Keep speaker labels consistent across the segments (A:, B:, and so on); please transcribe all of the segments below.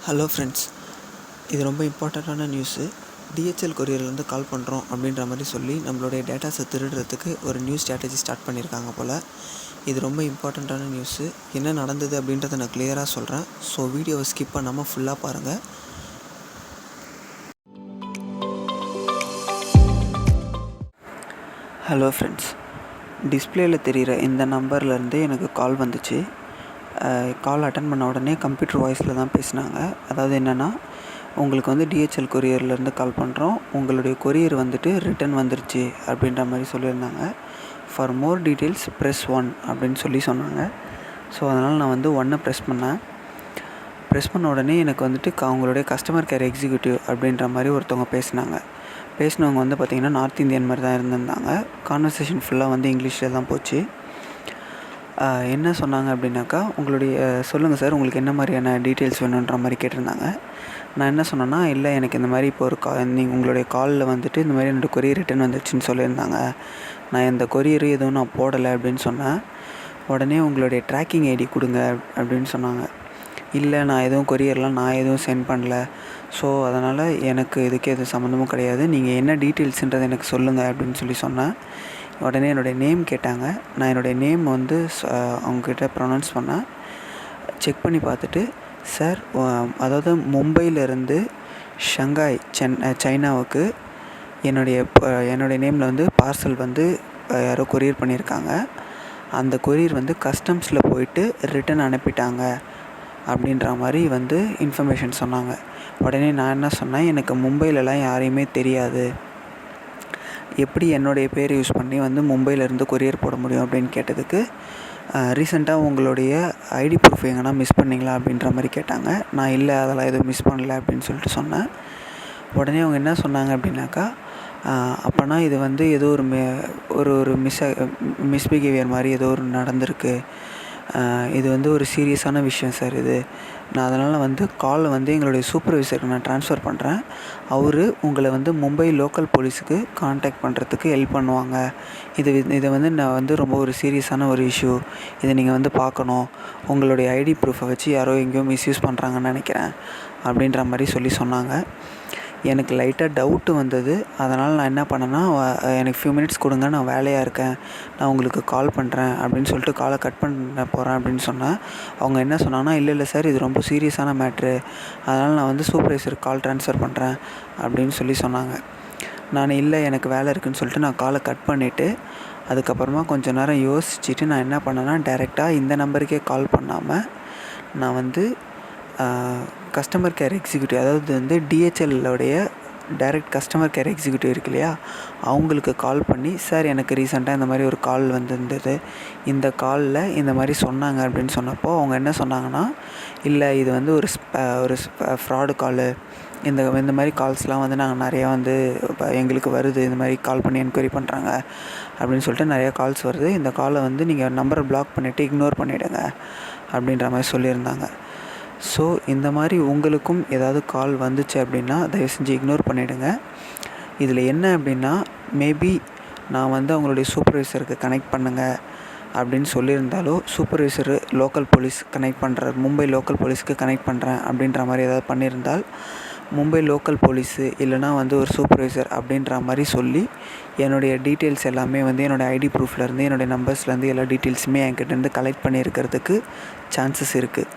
A: Hello friends, இது ரொம்ப இம்பார்ட்டண்ட்டான நியூஸு. டிஹெச்எல் கொரியர்லேருந்து கால் பண்ணுறோம் அப்படின்ற மாதிரி சொல்லி நம்மளுடைய டேட்டாஸை திருடுறதுக்கு ஒரு நியூ ஸ்ட்ராட்டஜி ஸ்டார்ட் பண்ணியிருக்காங்க போல். இது ரொம்ப இம்பார்ட்டண்ட்டான நியூஸு. என்ன நடந்தது அப்படின்றத நான் கிளியராக சொல்கிறேன். ஸோ வீடியோவை ஸ்கிப் பண்ணாமல் ஃபுல்லாக பாருங்கள். ஹலோ ஃப்ரெண்ட்ஸ், டிஸ்பிளேயில் தெரிகிற இந்த நம்பர்லேருந்து எனக்கு கால் வந்துச்சு. கால் அட்டன் பண்ண உடனே கம்ப்யூட்டர் வாய்ஸில் தான் பேசினாங்க. அதாவது என்னென்னா, உங்களுக்கு வந்து டிஹெச்எல் கொரியர்லேருந்து கால் பண்ணுறோம், உங்களுடைய கொரியர் வந்துட்டு ரிட்டன் வந்துருச்சு அப்படின்ற மாதிரி சொல்லியிருந்தாங்க. ஃபார் மோர் டீட்டெயில்ஸ் ப்ரெஸ் 1 அப்படின்னு சொன்னாங்க. ஸோ அதனால் நான் வந்து 1 ப்ரெஸ் ப்ரெஸ் பண்ண உடனே எனக்கு வந்துட்டு அவங்களுடைய கஸ்டமர் கேர் எக்ஸிக்யூட்டிவ் அப்படின்ற மாதிரி ஒருத்தவங்க பேசினவங்க வந்து பார்த்திங்கன்னா நார்த் இந்தியன் மாதிரி தான் இருந்திருந்தாங்க. கான்வர்சேஷன் ஃபுல்லாக வந்து இங்கிலீஷில் தான் போச்சு. என்ன சொன்னாங்க அப்படின்னாக்கா, சொல்லுங்கள் சார், உங்களுக்கு என்ன மாதிரியான டீட்டெயில்ஸ் வேணுன்ற மாதிரி கேட்டிருந்தாங்க. நான் என்ன சொன்னேன்னா, இல்லை எனக்கு இந்த மாதிரி இப்போ ஒரு உங்களுடைய காலில் வந்துட்டு இந்த மாதிரி என்னோடய கொரியர் ரிட்டன் வந்துச்சுன்னு சொல்லியிருந்தாங்க. நான் இந்த கொரியர் எதுவும் நான் போடலை அப்படின்னு சொன்னேன். உடனே உங்களுடைய ட்ராக்கிங் ஐடி கொடுங்க அப்படின்னு சொன்னாங்க. இல்லை, நான் எதுவும் சென்ட் பண்ணல. ஸோ அதனால் எனக்கு இதுக்கு எதுவும் சம்மந்தமும் கிடையாது. நீங்கள் என்ன டீட்டெயில்ஸுன்றதை எனக்கு சொல்லுங்கள் அப்படின்னு சொன்னேன். உடனே என்னுடைய நேம் கேட்டாங்க. நான் என்னுடைய நேம் வந்து அவங்கக்கிட்ட ப்ரொனவுன்ஸ் பண்ணேன். செக் பண்ணி பார்த்துட்டு, சார், அதாவது மும்பையிலேருந்து ஷங்காய் சைனாவுக்கு என்னுடைய நேமில் வந்து பார்சல் வந்து யாரோ கொரியர் பண்ணியிருக்காங்க. அந்த கொரியர் வந்து கஸ்டம்ஸில் போயிட்டு ரிட்டன் அனுப்பிட்டாங்க அப்படின்ற மாதிரி வந்து இன்ஃபர்மேஷன் சொன்னாங்க. உடனே நான் என்ன சொன்னேன், எனக்கு மும்பையிலலாம் யாரையுமே தெரியாது, எப்படி என்னுடைய பேர் யூஸ் பண்ணி வந்து மும்பையிலேருந்து கொரியர் போட முடியும் அப்படின்னு கேட்டதுக்கு, ரீசெண்டாக உங்களுடைய ஐடி ப்ரூஃப் எங்கன்னா மிஸ் பண்ணிங்களா அப்படின்ற மாதிரி கேட்டாங்க. நான் இல்லை, அதெல்லாம் எதுவும் மிஸ் பண்ணல அப்படின்னு சொன்னேன். உடனே அவங்க என்ன சொன்னாங்க அப்படின்னாக்கா, அப்போனா இது வந்து ஏதோ ஒரு மிஸ்பிஹேவியர் மாதிரி ஏதோ ஒரு நடந்திருக்கு. இது வந்து ஒரு சீரியஸான விஷயம் சார் இது. நான் அதனால் வந்து காலை வந்து எங்களுடைய சூப்பர்வைசருக்கு நான் ட்ரான்ஸ்ஃபர் பண்ணுறேன். அவர் உங்களை வந்து மும்பை லோக்கல் போலீஸுக்கு கான்டாக்ட் பண்ணுறதுக்கு ஹெல்ப் பண்ணுவாங்க. இதை வந்து நான் வந்து ரொம்ப ஒரு சீரியஸான ஒரு இஷ்யூ. இதை நீங்கள் வந்து பார்க்கணும். உங்களுடைய ஐடி ப்ரூஃபை வச்சு யாரோ எங்கேயோ மிஸ்யூஸ் பண்ணுறாங்கன்னு நினைக்கிறேன் அப்படின்ற மாதிரி சொன்னாங்க. எனக்கு லைட்டாக டவுட்டு வந்தது. அதனால் நான் என்ன பண்ணேன்னா, எனக்கு ஃபியூ மினிட்ஸ் கொடுங்க, நான் வேலையாக இருக்கேன், நான் உங்களுக்கு கால் பண்ணுறேன் அப்படின்னு சொல்லிட்டு காலை கட் பண்ண போகிறேன் அப்படின்னு சொன்னேன். அவங்க என்ன சொன்னாங்கன்னா, இல்லை சார், இது ரொம்ப சீரியஸான மேட்ரு, அதனால் நான் வந்து சூப்பர்வைசருக்கு கால் ட்ரான்ஸ்ஃபர் பண்ணுறேன் அப்படின்னு சொன்னாங்க. நான் இல்லை, எனக்கு வேலை இருக்குதுன்னு சொல்லிட்டு நான் காலை கட் பண்ணிவிட்டு, அதுக்கப்புறமா கொஞ்சம் நேரம் யோசிச்சுட்டு நான் என்ன பண்ணேன்னா, டைரெக்டாக இந்த நம்பருக்கே கால் பண்ணாமல் நான் வந்து கஸ்டமர் கேர் எக்ஸிக்யூட்டிவ், அதாவது வந்து டிஹெச்எல்லோடைய டைரக்ட் கஸ்டமர் கேர் எக்ஸிக்யூட்டிவ் இருக்கு இல்லையா, அவங்களுக்கு கால் பண்ணி, சார், எனக்கு ரீசெண்டாக இந்த மாதிரி ஒரு கால் வந்திருந்தது, இந்த காலில் இந்த மாதிரி சொன்னாங்க அப்படின்னு சொன்னப்போ அவங்க என்ன சொன்னாங்கன்னா, இல்லை, இது வந்து ஒரு ஃப்ராடு காலு, இந்த மாதிரி கால்ஸ்லாம் வந்து நாங்கள் நிறையா வந்து எங்களுக்கு வருது, இந்த மாதிரி கால் பண்ணி என்கொயரி பண்ணுறாங்க அப்படின்னு சொல்லிட்டு நிறையா கால்ஸ் வருது. இந்த காலை வந்து நீங்கள் நம்பரை பிளாக் பண்ணிவிட்டு இக்னோர் பண்ணிவிடுங்க அப்படின்ற மாதிரி சொல்லியிருந்தாங்க. ஸோ இந்த மாதிரி உங்களுக்கும் ஏதாவது கால் வந்துச்சு அப்படின்னா தயவு செஞ்சு இக்னோர் பண்ணிவிடுங்க. இதில் என்ன அப்படின்னா, மேபி நான் வந்து அவங்களுடைய சூப்பர்வைசருக்கு கனெக்ட் பண்ணுங்கள் அப்படின்னு சொல்லியிருந்தாலோ, supervisor local police Mumbai local போலீஸ்க்கு கனெக்ட் பண்ணுறேன் அப்படின்ற மாதிரி ஏதாவது பண்ணியிருந்தால், மும்பை லோக்கல் போலீஸு இல்லைனா வந்து ஒரு சூப்பர்வைசர் அப்படின்ற மாதிரி சொல்லி என்னுடைய டீட்டெயில்ஸ் எல்லாமே வந்து என்னோடய ஐடி ப்ரூஃப்லேருந்து என்னுடைய நம்பர்ஸ்லேருந்து எல்லா டீட்டெயில்ஸுமே என்கிட்டேருந்து கலெக்ட் பண்ணியிருக்கிறதுக்கு சான்சஸ் இருக்குது.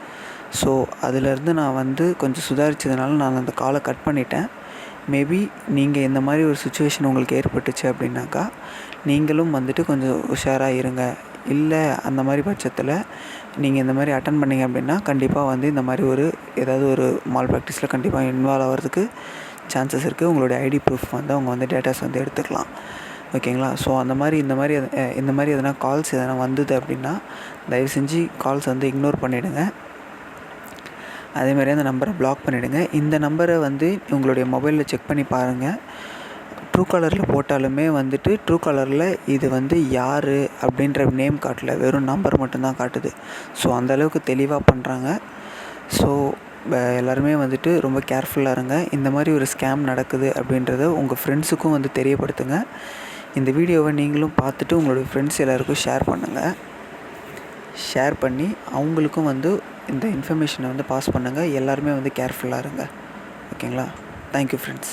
A: ஸோ அதிலேருந்து நான் வந்து கொஞ்சம் சுதாரித்ததுனால நான் அந்த காலை கட் பண்ணிட்டேன். மேபி நீங்கள் இந்த மாதிரி ஒரு சுச்சுவேஷன் உங்களுக்கு ஏற்பட்டுச்சு அப்படின்னாக்கா, நீங்களும் வந்துட்டு கொஞ்சம் உஷாராக இருங்க. இல்லை, அந்த மாதிரி பட்சத்தில் நீங்கள் இந்த மாதிரி அட்டன் பண்ணிங்க அப்படின்னா கண்டிப்பாக வந்து இந்த மாதிரி ஏதாவது ஒரு மால் ப்ராக்டிஸில் கண்டிப்பாக இன்வால்வ் ஆகிறதுக்கு சான்சஸ் இருக்குது. உங்களுடைய ஐடி ப்ரூஃப் வந்து அவங்க வந்து டேட்டாஸ் வந்து எடுத்துக்கலாம். ஓகேங்களா? ஸோ இந்த மாதிரி எதனா கால்ஸ் எதனா வந்தது அப்படின்னா தயவு செஞ்சு கால்ஸ் வந்து இக்னோர் பண்ணிவிடுங்க. அதேமாதிரி அந்த நம்பரை பிளாக் பண்ணிவிடுங்க. இந்த நம்பரை வந்து உங்களுடைய மொபைலில் செக் பண்ணி பாருங்கள். ட்ரூ காலரில் போட்டாலுமே வந்துட்டு ட்ரூ காலரில் இது வந்து யார் அப்படின்ற நேம் காட்டல, வெறும் நம்பர் மட்டும்தான் காட்டுது. ஸோ அந்தளவுக்கு தெளிவாக பண்ணுறாங்க. ஸோ எல்லாருமே வந்துட்டு ரொம்ப கேர்ஃபுல்லாக இருங்க. இந்த மாதிரி ஒரு ஸ்கேம் நடக்குது அப்படின்றத உங்கள் ஃப்ரெண்ட்ஸுக்கும் வந்து தெரியப்படுத்துங்க. இந்த வீடியோவை நீங்களும் பார்த்துட்டு உங்களுடைய ஃப்ரெண்ட்ஸ் எல்லாருக்கும் ஷேர் பண்ணுங்கள். ஷேர் பண்ணி அவங்களுக்கும் வந்து இந்த இன்ஃபர்மேஷனை வந்து பாஸ் பண்ணுங்கள். எல்லாருமே வந்து கேர்ஃபுல்லாக இருங்க. ஓகேங்களா? Thank you friends.